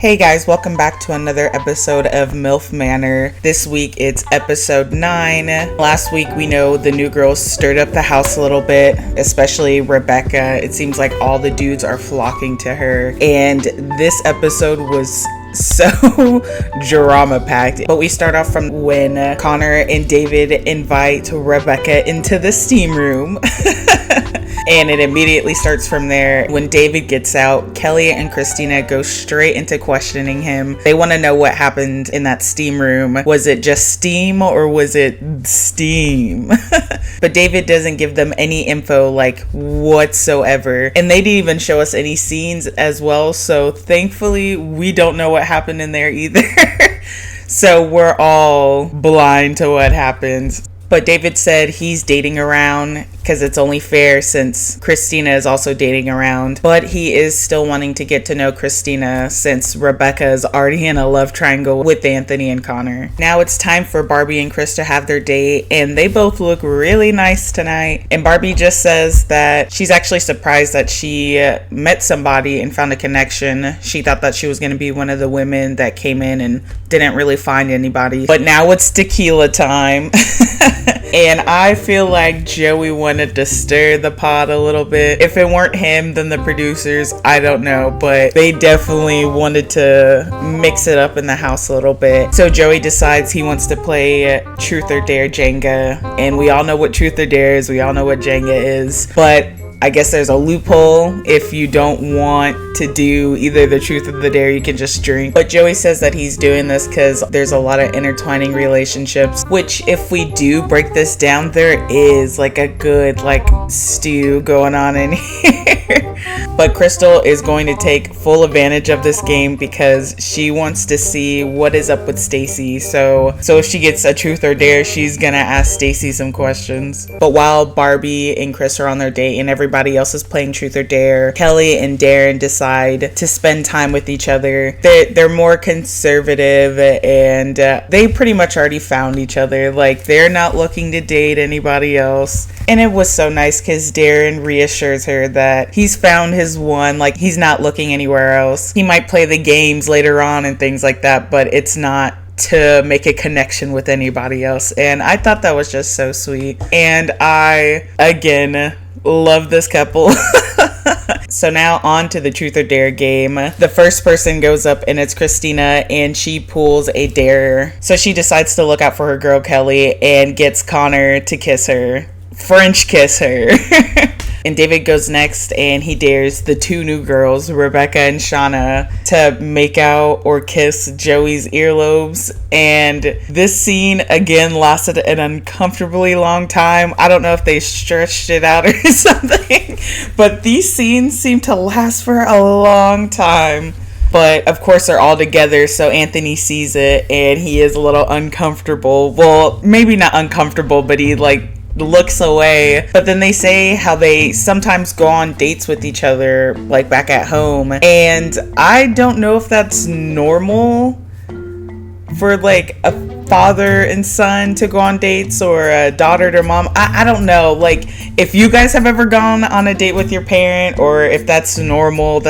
Hey guys, welcome back to another episode of Milf Manor. This week it's episode 9. Last week we know the new girls stirred up the house a little bit, especially Rebecca. It seems like all the dudes are flocking to her, and this episode was so drama packed. But we start off from when Connor and David invite Rebecca into the steam room. And it immediately starts from there. When David gets out, Kelly and Christina go straight into questioning him. They want to know what happened in that steam room. Was it just steam or was it steam? But David doesn't give them any info like whatsoever. And they didn't even show us any scenes as well. So thankfully, we don't know what happened in there either. So we're all blind to what happened. But David said he's dating around because it's only fair since Christina is also dating around. But he is still wanting to get to know Christina since Rebecca is already in a love triangle with Anthony and Connor. Now it's time for Barbie and Chris to have their date, and they both look really nice tonight. And Barbie just says that she's actually surprised that she met somebody and found a connection. She thought that she was going to be one of the women that came in and didn't really find anybody. But now it's tequila time. And I feel like Joey wanted to stir the pot a little bit. If it weren't him, then the producers, I don't know. But they definitely wanted to mix it up in the house a little bit. So Joey decides he wants to play Truth or Dare Jenga. And we all know what Truth or Dare is. We all know what Jenga is. But I guess there's a loophole. If you don't want to do either the truth or the dare, you can just drink. But Joey says that he's doing this because there's a lot of intertwining relationships, which if we do break this down, there is like a good stew going on in here. But Crystal is going to take full advantage of this game because she wants to see what is up with Stacy. So if she gets a truth or dare, she's gonna ask Stacy some questions. But while Barbie and Chris are on their date and everybody else is playing truth or dare, Kelly and Darren decide to spend time with each other. They're more conservative, and they pretty much already found each other. Like, they're not looking to date anybody else. And it was so nice because Darren reassures her that he's found his one, like he's not looking anywhere else. He might play the games later on and things like that, but it's not to make a connection with anybody else. And I thought that was just so sweet. And I, again, love this couple. So now on to the truth or dare game. The first person goes up and it's Christina, and she pulls a dare. So she decides to look out for her girl Kelly and gets Connor to kiss her. French kiss her. And David goes next and he dares the two new girls, Rebecca and Shauna, to make out or kiss Joey's earlobes. And this scene again lasted an uncomfortably long time. I don't know if they stretched it out or something, but these scenes seem to last for a long time. But of course they're all together, so Anthony sees it and he is a little uncomfortable. Well, maybe not uncomfortable, but he looks away. But then they say how they sometimes go on dates with each other, like back at home, and I don't know if that's normal for like a father and son to go on dates, or a daughter to mom. I don't know, like if you guys have ever gone on a date with your parent, or if that's a normal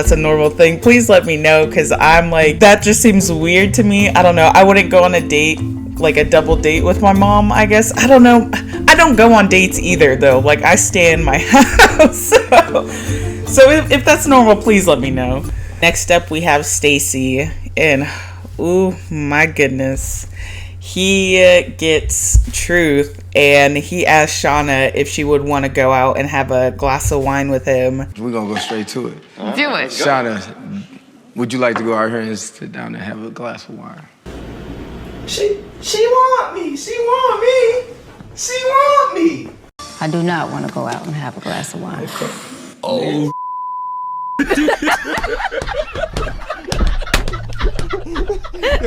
thing, please let me know, because I'm like, that just seems weird to me. I don't know, I wouldn't go on a date, like a double date with my mom, I guess. I don't know. I don't go on dates either, though. Like, I stay in my house. So if that's normal, please let me know. Next up, we have Stacy. And, oh my goodness. He gets Truth, and he asks Shauna if she would want to go out and have a glass of wine with him. We're going to go straight to it. Do it. Shauna, would you like to go out here and sit down and have a glass of wine? She want me. She want me. She want me. I do not want to go out and have a glass of wine. Oh.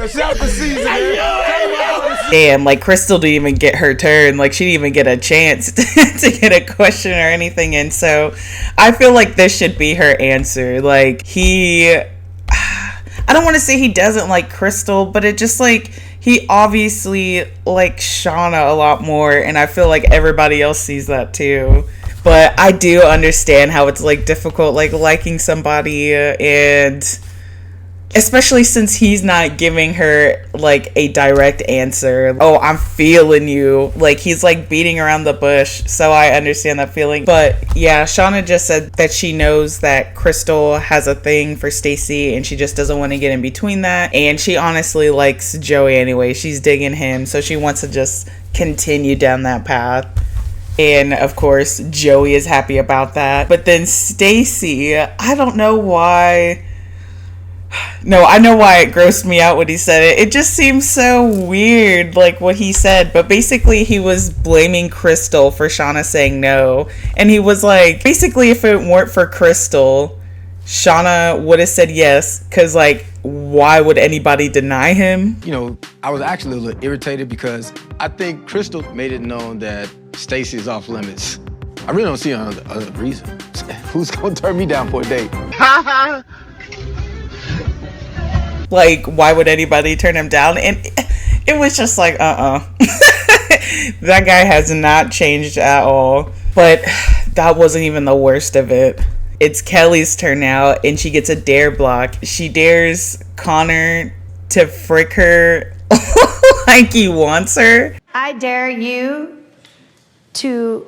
Shout the season. Damn, like Crystal didn't even get her turn. Like, she didn't even get a chance to get a question or anything. And so I feel like this should be her answer. Like, I don't want to say he doesn't like Crystal, but it just like, he obviously likes Shauna a lot more, and I feel like everybody else sees that too. But I do understand how it's like difficult, like liking somebody and Especially since he's not giving her like a direct answer. Oh, I'm feeling you. Like, he's like beating around the bush. So I understand that feeling. But yeah, Shauna just said that she knows that Crystal has a thing for Stacy and she just doesn't want to get in between that. And she honestly likes Joey anyway. She's digging him. So she wants to just continue down that path. And of course, Joey is happy about that. But then Stacy, I don't know why. No, I know why it grossed me out when he said it. It just seems so weird, like what he said. But basically, he was blaming Crystal for Shauna saying no. And he was like, basically, if it weren't for Crystal, Shauna would have said yes. Because, like, why would anybody deny him? You know, I was actually a little irritated because I think Crystal made it known that Stacy is off limits. I really don't see another reason. Who's gonna turn me down for a date? Like, why would anybody turn him down? And it was just like, That guy has not changed at all. But that wasn't even the worst of it. It's Kelly's turn now, and she gets a dare block. She dares Connor to frick her like he wants her. I dare you to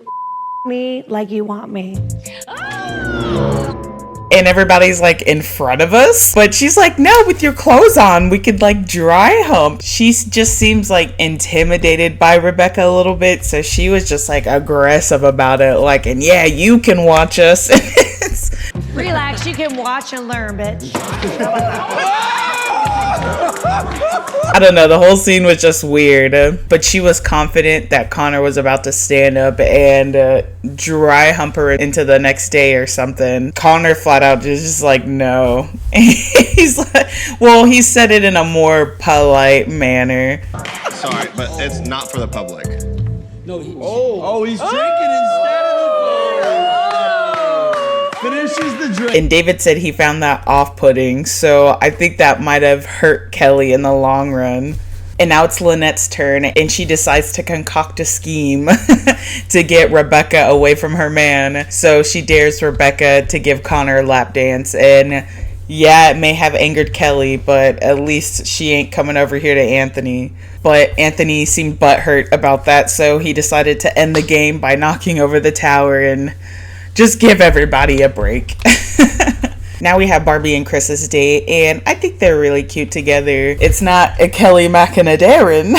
me like you want me. And everybody's like in front of us. But she's like, no, with your clothes on, we could like dry hump. She just seems like intimidated by Rebecca a little bit. So she was just like aggressive about it. Like, and yeah, you can watch us. Relax, you can watch and learn, bitch. I don't know, the whole scene was just weird, but she was confident that Connor was about to stand up and dry hump her into the next day or something. Connor flat out just like, no. He's like, well, he said it in a more polite manner. Sorry, but it's not for the public. No, he's drinking instead of finishes the drink. And David said he found that off-putting, so I think that might have hurt Kelly in the long run. And now it's Lynette's turn, and she decides to concoct a scheme to get Rebecca away from her man. So she dares Rebecca to give Connor a lap dance, and yeah, it may have angered Kelly, but at least she ain't coming over here to Anthony. But Anthony seemed butthurt about that, so he decided to end the game by knocking over the tower and just give everybody a break. Now we have Barbie and Chris's date, and I think they're really cute together. It's not a Kelly Mac and a Darren,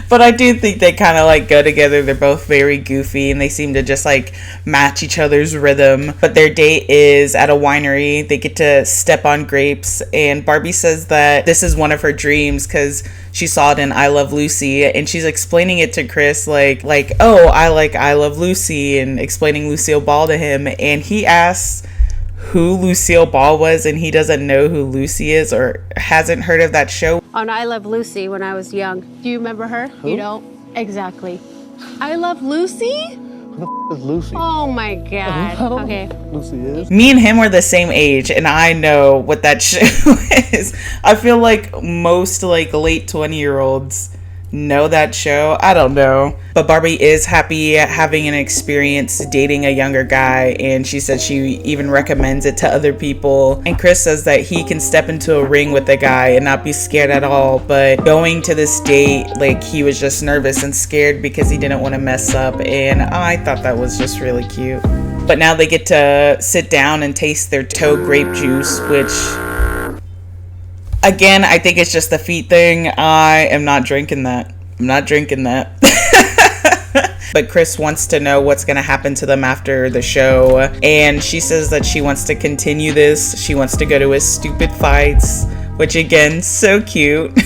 but I do think they kind of like go together. They're both very goofy, and they seem to just like match each other's rhythm. But their date is at a winery. They get to step on grapes, and Barbie says that this is one of her dreams because she saw it in I Love Lucy, and she's explaining it to Chris like, oh, I like I Love Lucy, and explaining Lucille Ball to him, and he asks who Lucille Ball was, and he doesn't know who Lucy is or hasn't heard of that show. On I Love Lucy when I was young. Do you remember her? Who? You don't? Exactly. I Love Lucy? Who the f is Lucy? Oh my god. Okay. Lucy is? Me and him are the same age, and I know what that show is. I feel like most like late 20-year-olds know that show. I don't know. But Barbie is happy having an experience dating a younger guy, and she said she even recommends it to other people. And Chris says that he can step into a ring with a guy and not be scared at all, but going to this date, like, he was just nervous and scared because he didn't want to mess up, and I thought that was just really cute. But now they get to sit down and taste their toe grape juice, which, again, I think it's just the feet thing. I am not drinking that. I'm not drinking that. But Chris wants to know what's going to happen to them after the show. And she says that she wants to continue this. She wants to go to his stupid fights, which, again, so cute.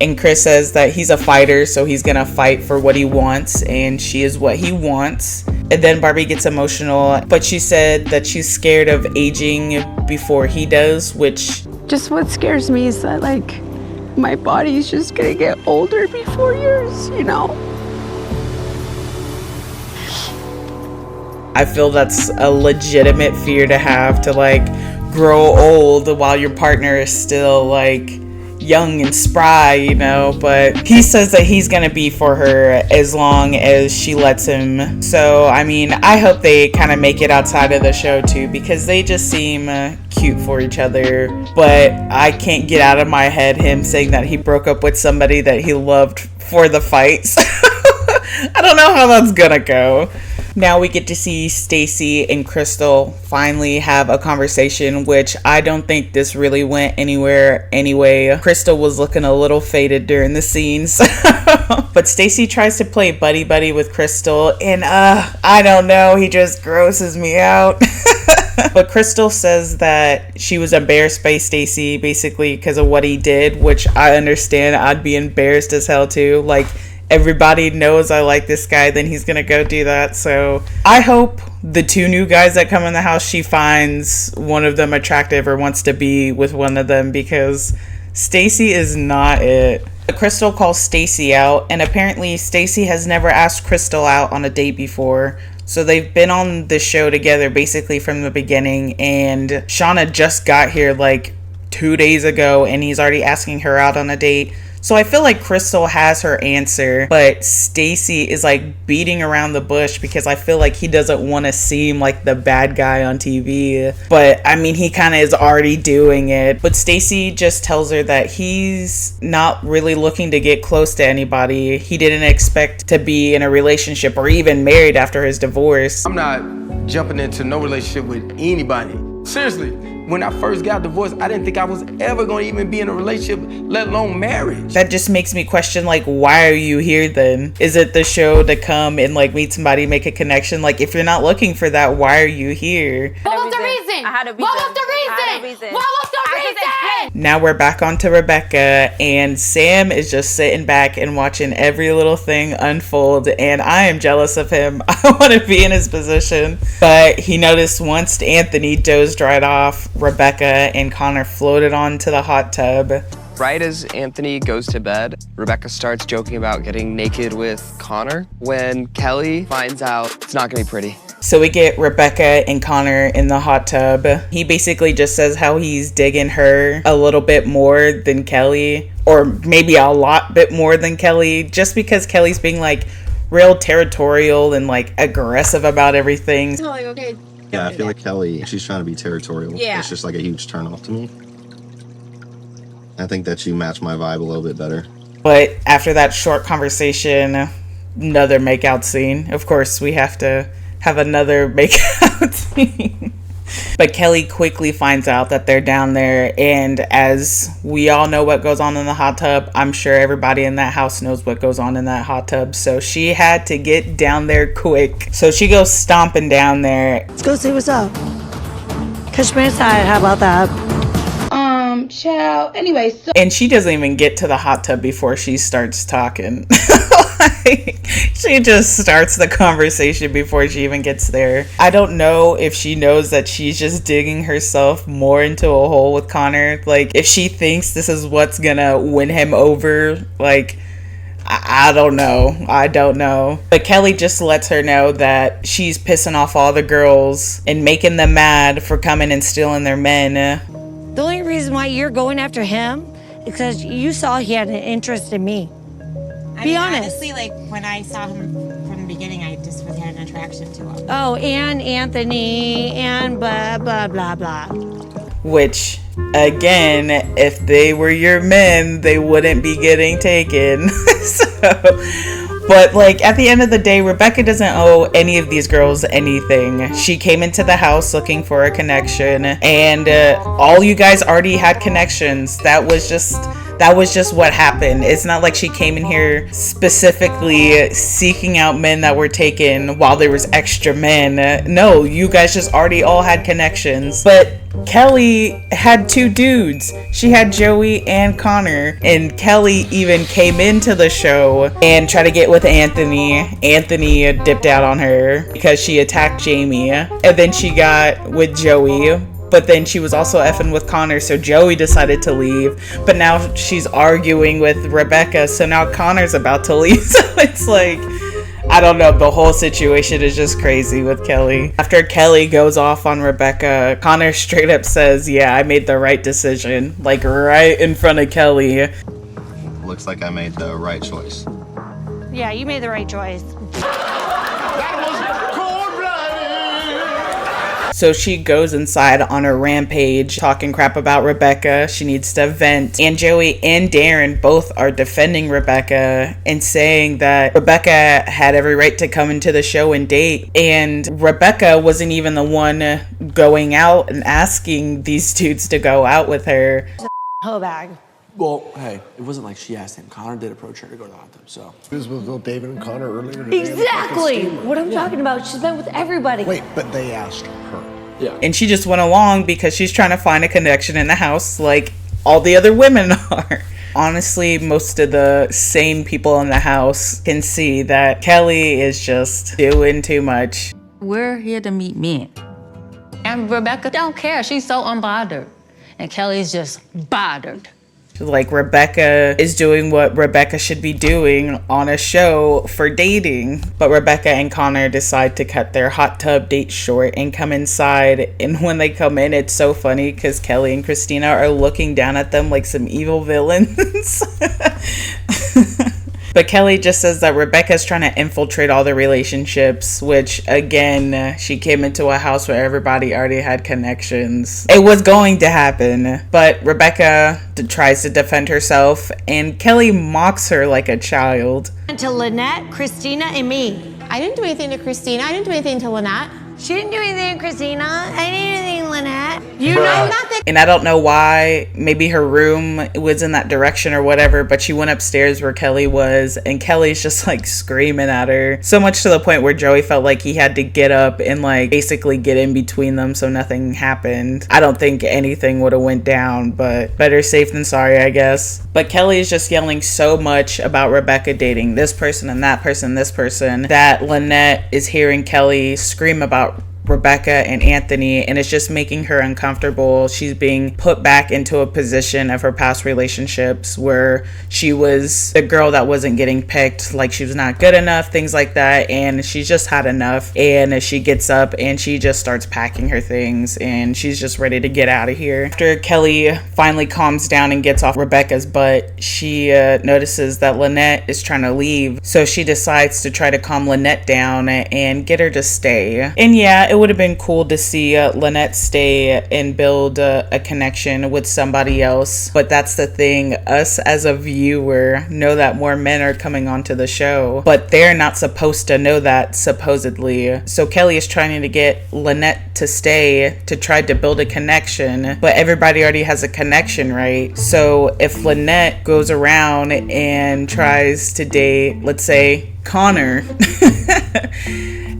And Chris says that he's a fighter, so he's going to fight for what he wants. And she is what he wants. And then Barbie gets emotional. But she said that she's scared of aging before he does, which... Just what scares me is that, like, my body's just gonna get older before yours, you know? I feel that's a legitimate fear to have, to like grow old while your partner is still like young and spry, you know, but he says that he's gonna be for her as long as she lets him. So, I mean, I hope they kind of make it outside of the show too, because they just seem cute for each other. But I can't get out of my head him saying that he broke up with somebody that he loved for the fights. I don't know how that's gonna go. Now we get to see Stacy and Crystal finally have a conversation, which I don't think this really went anywhere anyway. Crystal was looking a little faded during the scenes. But Stacy tries to play buddy-buddy with Crystal, and I don't know, he just grosses me out. But Crystal says that she was embarrassed by Stacy basically because of what he did, which I understand. I'd be embarrassed as hell too. Like, everybody knows I like this guy, then he's gonna go do that. So I hope the two new guys that come in the house, she finds one of them attractive or wants to be with one of them, because Stacy is not it. Crystal calls Stacy out, and apparently Stacy has never asked Crystal out on a date before. So they've been on the show together basically from the beginning, and Shauna just got here like 2 days ago and he's already asking her out on a date. So I feel like Crystal has her answer, but Stacy is like beating around the bush because I feel like he doesn't want to seem like the bad guy on TV. But I mean, he kind of is already doing it. But Stacy just tells her that he's not really looking to get close to anybody. He didn't expect to be in a relationship or even married after his divorce. I'm not jumping into no relationship with anybody. Seriously, when I first got divorced, I didn't think I was ever going to even be in a relationship, let alone marriage. That just makes me question, like, why are you here then? Is it the show to come and like meet somebody, make a connection? Like, if you're not looking for that, why are you here? What was the reason? I had a reason. What was the reason? What was the reason? Now we're back onto Rebecca, and Sam is just sitting back and watching every little thing unfold, and I am jealous of him. I want to be in his position. But he noticed once Anthony dozed right off, Rebecca and Connor floated onto the hot tub. Right as Anthony goes to bed, Rebecca starts joking about getting naked with Connor. When Kelly finds out, it's not gonna be pretty. So we get Rebecca and Connor in the hot tub. He basically just says how he's digging her a little bit more than Kelly, or maybe a lot bit more than Kelly, just because Kelly's being like real territorial and like aggressive about everything. Totally okay. Yeah, I feel like Kelly, she's trying to be territorial. Yeah. It's just like a huge turnoff to me. I think that you match my vibe a little bit better. But after that short conversation, another makeout scene. Of course, we have to have another makeout scene. But Kelly quickly finds out that they're down there, and as we all know what goes on in the hot tub, I'm sure everybody in that house knows what goes on in that hot tub, so she had to get down there quick. So she goes stomping down there. Let's go see what's up. Catch me inside, how about that? Child. Anyway, so And she doesn't even get to the hot tub before she starts talking. Like, she just starts the conversation before she even gets there. I don't know if she knows that she's just digging herself more into a hole with Connor. Like, if she thinks this is what's gonna win him over, like, I don't know. I don't know. But Kelly just lets her know that she's pissing off all the girls and making them mad for coming and stealing their men. The only reason why you're going after him is because you saw he had an interest in me. Be honest. Honestly, like, when I saw him from the beginning, I just really had an attraction to him. Oh, and Anthony, and blah, blah, blah, blah. Which, again, if they were your men, they wouldn't be getting taken. But, like, at the end of the day, Rebecca doesn't owe any of these girls anything. She came into the house looking for a connection, and all you guys already had connections. That was just what happened. It's not like she came in here specifically seeking out men that were taken while there was extra men. No, you guys just already all had connections. But Kelly had two dudes. She had Joey and Connor, and Kelly even came into the show and tried to get with Anthony. Anthony dipped out on her because she attacked Jamie, and then she got with Joey. But then she was also effing with Connor, so Joey decided to leave. But now she's arguing with Rebecca, so now Connor's about to leave. So it's like, I don't know. The whole situation is just crazy with Kelly. After Kelly goes off on Rebecca, Connor straight up says, yeah, I made the right decision. Like right in front of Kelly. Looks like I made the right choice. Yeah, you made the right choice. So she goes inside on a rampage, talking crap about Rebecca. She needs to vent. And Joey and Darren both are defending Rebecca and saying that Rebecca had every right to come into the show and date. And Rebecca wasn't even the one going out and asking these dudes to go out with her. Hoe bag. Well, hey, it wasn't like she asked him. Connor did approach her to go to the hot tub, so. This was with David and Connor earlier today. Exactly! What I'm talking about. She's been with everybody. Wait, but they asked her. Yeah. And she just went along because she's trying to find a connection in the house like all the other women are. Honestly, most of the sane people in the house can see that Kelly is just doing too much. We're here to meet men. And Rebecca don't care. She's so unbothered. And Kelly's just bothered. Like, Rebecca is doing what Rebecca should be doing on a show for dating. But Rebecca and Connor decide to cut their hot tub date short and come inside. And when they come in, it's so funny because Kelly and Christina are looking down at them like some evil villains. But Kelly just says that Rebecca's trying to infiltrate all the relationships, which, again, she came into a house where everybody already had connections. It was going to happen, but Rebecca tries to defend herself, and Kelly mocks her like a child. To Lynette, Christina, and me. I didn't do anything to Christina. I didn't do anything to Lynette. She didn't do anything to Christina. I didn't do anything to Lynette. You know nothing. And I don't know why. Maybe her room was in that direction or whatever, but she went upstairs where Kelly was, and Kelly's just like screaming at her. So much to the point where Joey felt like he had to get up and like basically get in between them so nothing happened. I don't think anything would have went down, but better safe than sorry, I guess. But Kelly is just yelling so much about Rebecca dating this person and that person, this person, that Lynette is hearing Kelly scream about Rebecca and Anthony, and it's just making her uncomfortable. She's being put back into a position of her past relationships where she was the girl that wasn't getting picked, like she was not good enough, things like that, and she's just had enough. And she gets up and she just starts packing her things and she's just ready to get out of here. After Kelly finally calms down and gets off Rebecca's butt, she notices that Lynette is trying to leave, so she decides to try to calm Lynette down and get her to stay. And yeah, it would have been cool to see Lynette stay and build a connection with somebody else. But that's the thing. Us as a viewer know that more men are coming onto the show. But they're not supposed to know that, supposedly. So Kelly is trying to get Lynette to stay to try to build a connection. But everybody already has a connection, right? So if Lynette goes around and tries to date, let's say, Connor...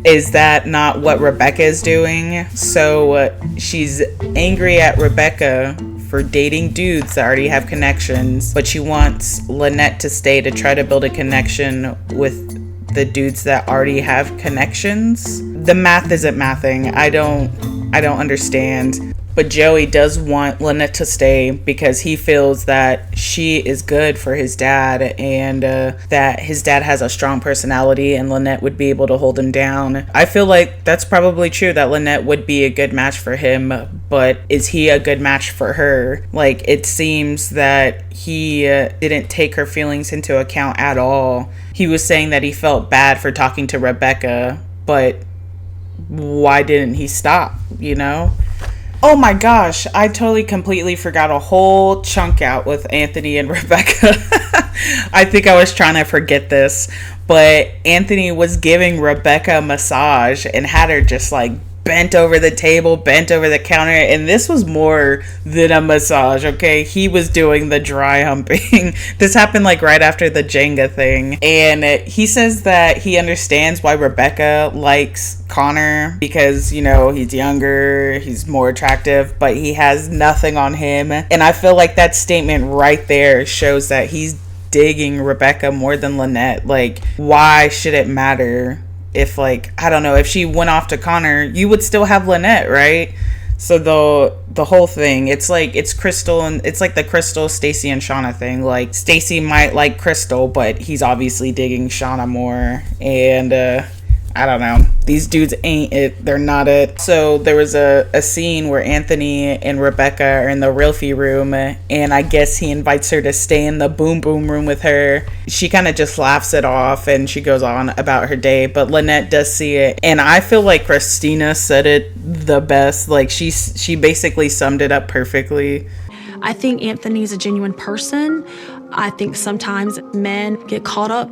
Is that not what Rebecca is doing? So she's angry at Rebecca for dating dudes that already have connections, but she wants Lynette to stay to try to build a connection with the dudes that already have connections. The math isn't mathing. I don't understand. But Joey does want Lynette to stay because he feels that she is good for his dad and that his dad has a strong personality and Lynette would be able to hold him down. I feel like that's probably true, that Lynette would be a good match for him, but is he a good match for her? Like, it seems that he didn't take her feelings into account at all. He was saying that he felt bad for talking to Rebecca, but why didn't he stop, you know? Oh my gosh, I totally completely forgot a whole chunk out with Anthony and Rebecca. I think I was trying to forget this, but Anthony was giving Rebecca a massage and had her just like bent over the table, bent over the counter, and this was more than a massage, okay? He was doing the dry humping. This happened like right after the Jenga thing, and he says that he understands why Rebecca likes Connor because, you know, he's younger, he's more attractive, but he has nothing on him. And I feel like that statement right there shows that he's digging Rebecca more than Lynette. Like, why should it matter? If, like, I don't know, if she went off to Connor, you would still have Lynette, right? So the whole thing, it's like it's Crystal, and it's like the Crystal, Stacy, and Shauna thing. Like Stacy might like Crystal, but he's obviously digging Shauna more, and I don't know. These dudes ain't it. They're not it. So there was a scene where Anthony and Rebecca are in the realty room, and I guess he invites her to stay in the boom boom room with her. She kind of just laughs it off, and she goes on about her day. But Lynette does see it, and I feel like Christina said it the best. Like she basically summed it up perfectly. I think Anthony's a genuine person. I think sometimes men get caught up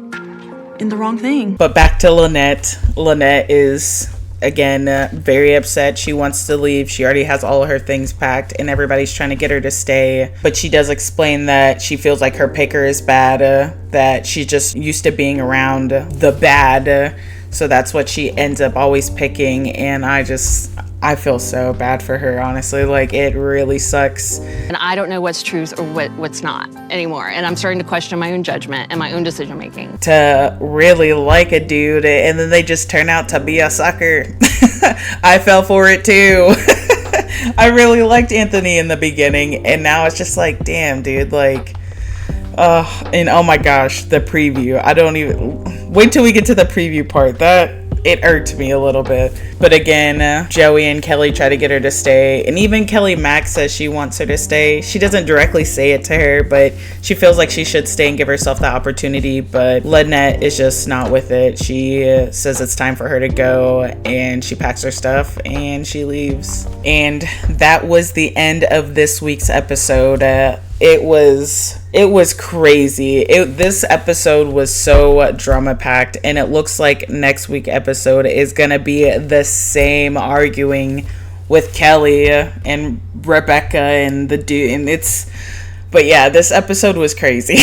in the wrong thing. But back to Lynette. Lynette is, again, very upset. She wants to leave. She already has all of her things packed, and everybody's trying to get her to stay. But she does explain that she feels like her picker is bad, that she's just used to being around the bad. So that's what she ends up always picking. And I feel so bad for her, honestly. Like, it really sucks. And I don't know what's truth or what's not anymore. And I'm starting to question my own judgment and my own decision making. To really like a dude, and then they just turn out to be a sucker. I fell for it too. I really liked Anthony in the beginning, and now it's just like, damn, dude, like, and oh my gosh, the preview. I don't even, wait till we get to the preview part. That, it irked me a little bit. But again, Joey and Kelly try to get her to stay, and even Kelly Mack says she wants her to stay. She doesn't directly say it to her, but she feels like she should stay and give herself the opportunity. But Lynette is just not with it. She says it's time for her to go, and she packs her stuff and she leaves. And that was the end of this week's episode. It was crazy. This episode was so drama packed, and it looks like next week's episode is gonna be the same arguing with Kelly and Rebecca and the dude, and but yeah, this episode was crazy.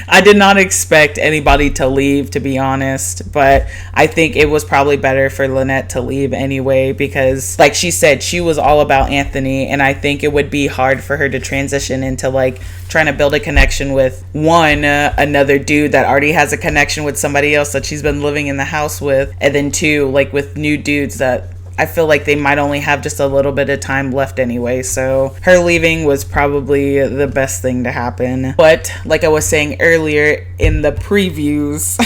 I did not expect anybody to leave, to be honest, but I think it was probably better for Lynette to leave anyway, because like she said, she was all about Anthony, and I think it would be hard for her to transition into like trying to build a connection with another dude that already has a connection with somebody else that she's been living in the house with, and then two, like with new dudes that I feel like they might only have just a little bit of time left anyway. So her leaving was probably the best thing to happen. But like I was saying earlier in the previews,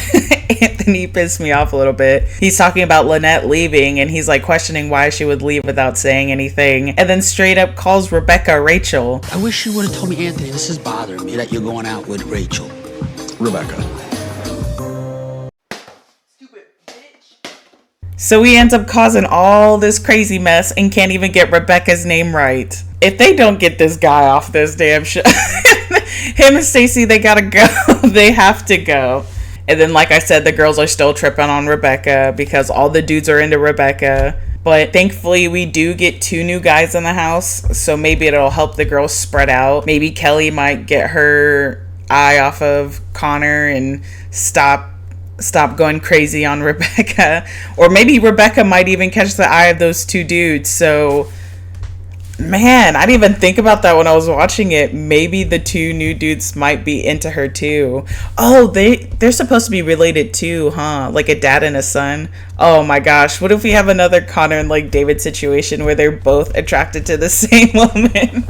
Anthony pissed me off a little bit. He's talking about Lynette leaving, and he's like questioning why she would leave without saying anything, and then straight up calls Rebecca Rachel. I wish you would have told me, Anthony, this is bothering me that you're going out with Rachel. Rebecca. So he ends up causing all this crazy mess and can't even get Rebecca's name right. If they don't get this guy off this damn show, him and Stacy, they gotta go. They have to go. And then, like I said, the girls are still tripping on Rebecca because all the dudes are into Rebecca. But thankfully, we do get 2 new guys in the house, so maybe it'll help the girls spread out. Maybe Kelly might get her eye off of Connor and stop going crazy on Rebecca, or maybe Rebecca might even catch the eye of those 2 dudes. So man, I didn't even think about that when I was watching it. Maybe the 2 new dudes might be into her too. Oh, they're supposed to be related too, huh? Like a dad and a son. Oh my gosh, what if we have another Connor and like David situation where they're both attracted to the same woman?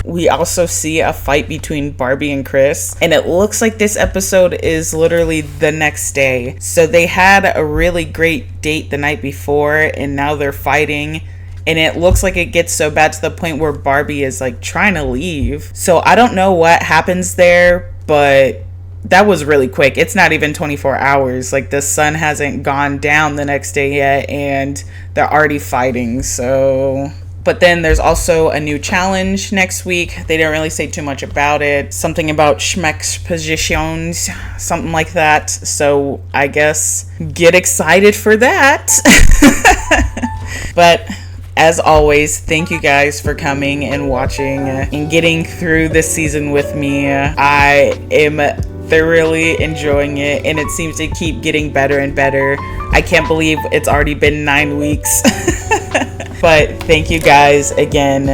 We also see a fight between Barbie and Chris, and it looks like this episode is literally the next day. So they had a really great date the night before, and now they're fighting. And it looks like it gets so bad to the point where Barbie is like trying to leave. So I don't know what happens there, but that was really quick. It's not even 24 hours. Like the sun hasn't gone down the next day yet, and they're already fighting. So, but then there's also a new challenge next week. They didn't really say too much about it. Something about Schmeck's positions, something like that. So I guess get excited for that. But as always, thank you guys for coming and watching and getting through this season with me. I am thoroughly enjoying it, and it seems to keep getting better and better. I can't believe it's already been 9 weeks. But thank you guys again.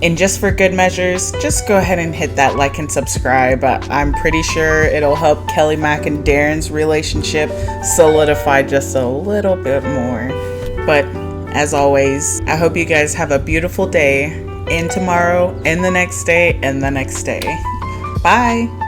And just for good measures, just go ahead and hit that like and subscribe. I'm pretty sure it'll help Kelly Mack and Darren's relationship solidify just a little bit more. But As always, I hope you guys have a beautiful day, and tomorrow, and the next day, and the next day. Bye.